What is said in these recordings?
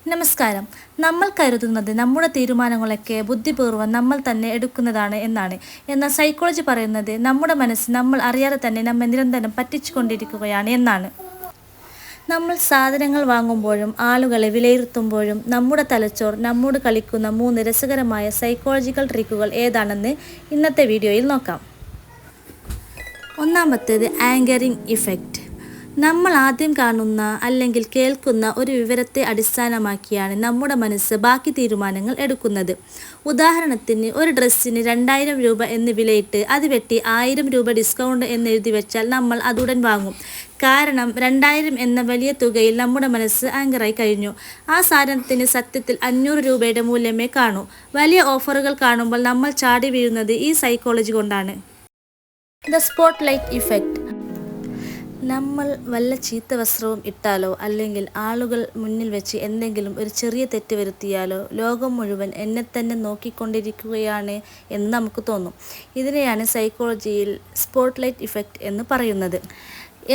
നമസ്കാരം. നമ്മൾ കരുതുന്നത് നമ്മുടെ തീരുമാനങ്ങളൊക്കെ ബുദ്ധിപൂർവ്വം നമ്മൾ തന്നെ എടുക്കുന്നതാണ് എന്നാണ്. എന്നാൽ സൈക്കോളജി പറയുന്നത് നമ്മുടെ മനസ്സ് നമ്മൾ അറിയാതെ തന്നെ നമ്മെ നിരന്തരം പറ്റിച്ചുകൊണ്ടിരിക്കുകയാണ് എന്നാണ്. നമ്മൾ സാധനങ്ങൾ വാങ്ങുമ്പോഴും ആളുകളെ വിലയിരുത്തുമ്പോഴും നമ്മുടെ തലച്ചോർ നമ്മോട് കളിക്കുന്ന 3 രസകരമായ സൈക്കോളജിക്കൽ ട്രിക്കുകൾ ഏതാണെന്ന് ഇന്നത്തെ വീഡിയോയിൽ നോക്കാം. ഒന്നാമത്തേത് ആങ്കറിംഗ് ഇഫക്റ്റ്. നമ്മൾ ആദ്യം കാണുന്ന അല്ലെങ്കിൽ കേൾക്കുന്ന ഒരു വിവരത്തെ അടിസ്ഥാനമാക്കിയാണ് നമ്മുടെ മനസ്സ് ബാക്കി തീരുമാനങ്ങൾ എടുക്കുന്നത്. ഉദാഹരണത്തിന്, ഒരു ഡ്രസ്സിന് 2000 രൂപ എന്ന് വിലയിട്ട് അത് വെട്ടി 1000 രൂപ ഡിസ്കൗണ്ട് എന്ന് എഴുതി വെച്ചാൽ നമ്മൾ അതുടൻ വാങ്ങും. കാരണം 2000 എന്ന വലിയ തുകയിൽ നമ്മുടെ മനസ്സ് ആങ്കറായി കഴിഞ്ഞു. ആ സാധനത്തിന് സത്യത്തിൽ 500 രൂപയുടെ മൂല്യമേ കാണൂ. വലിയ ഓഫറുകൾ കാണുമ്പോൾ നമ്മൾ ചാടി വീഴുന്നത് ഈ സൈക്കോളജി കൊണ്ടാണ്. The spot light effect. നമ്മൾ വല്ല ചീത്ത വസ്ത്രവും ഇട്ടാലോ അല്ലെങ്കിൽ ആളുകൾ മുന്നിൽ വെച്ച് എന്തെങ്കിലും ഒരു ചെറിയ തെറ്റ് വരുത്തിയാലോ ലോകം മുഴുവൻ എന്നെ തന്നെ നോക്കിക്കൊണ്ടിരിക്കുകയാണ് എന്ന് നമുക്ക് തോന്നും. ഇതിനെയാണ് സൈക്കോളജിയിൽ സ്പോട്ട് ലൈറ്റ് ഇഫക്റ്റ് എന്ന് പറയുന്നത്.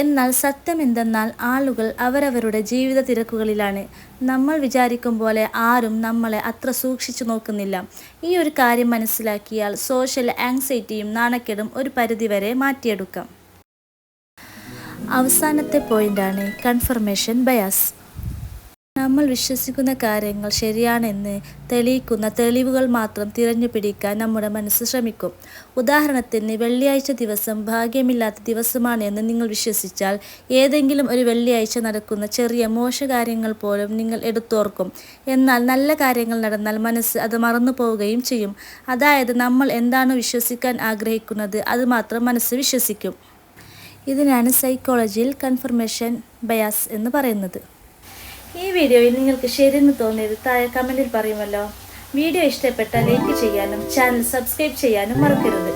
എന്നാൽ സത്യം എന്തെന്നാൽ ആളുകൾ അവരവരുടെ ജീവിത തിരക്കുകളിലാണ്. നമ്മൾ വിചാരിക്കും പോലെ ആരും നമ്മളെ അത്ര സൂക്ഷിച്ചു നോക്കുന്നില്ല. ഈ ഒരു കാര്യം മനസ്സിലാക്കിയാൽ സോഷ്യൽ ആങ്സൈറ്റിയും നാണക്കേടും ഒരു പരിധിവരെ മാറ്റിയെടുക്കാം. അവസാനത്തെ പോയിന്റാണ് കൺഫർമേഷൻ ബയാസ്. നമ്മൾ വിശ്വസിക്കുന്ന കാര്യങ്ങൾ ശരിയാണെന്ന് തെളിയിക്കുന്ന തെളിവുകൾ മാത്രം തിരഞ്ഞു പിടിക്കാൻ നമ്മുടെ മനസ്സ് ശ്രമിക്കും. ഉദാഹരണത്തിന്, വെള്ളിയാഴ്ച ദിവസം ഭാഗ്യമില്ലാത്ത ദിവസമാണ് എന്ന് നിങ്ങൾ വിശ്വസിച്ചാൽ ഏതെങ്കിലും ഒരു വെള്ളിയാഴ്ച നടക്കുന്ന ചെറിയ മോശകാര്യങ്ങൾ പോലും നിങ്ങൾ എടുത്തോർക്കും. എന്നാൽ നല്ല കാര്യങ്ങൾ നടന്നാൽ മനസ്സ് അത് മറന്നു പോവുകയും ചെയ്യും. അതായത് നമ്മൾ എന്താണോ വിശ്വസിക്കാൻ ആഗ്രഹിക്കുന്നത് അത് മാത്രം മനസ്സ് വിശ്വസിക്കും. ഇതിനാണ് സൈക്കോളജിയിൽ കൺഫർമേഷൻ ബയാസ് എന്ന് പറയുന്നത്. ഈ വീഡിയോയിൽ നിങ്ങൾക്ക് ശരിയെന്ന് തോന്നിയത് താഴെ കമൻറ്റിൽ പറയുമല്ലോ. വീഡിയോ ഇഷ്ടപ്പെട്ടാൽ ലൈക്ക് ചെയ്യാനും ചാനൽ സബ്സ്ക്രൈബ് ചെയ്യാനും മറക്കരുത്.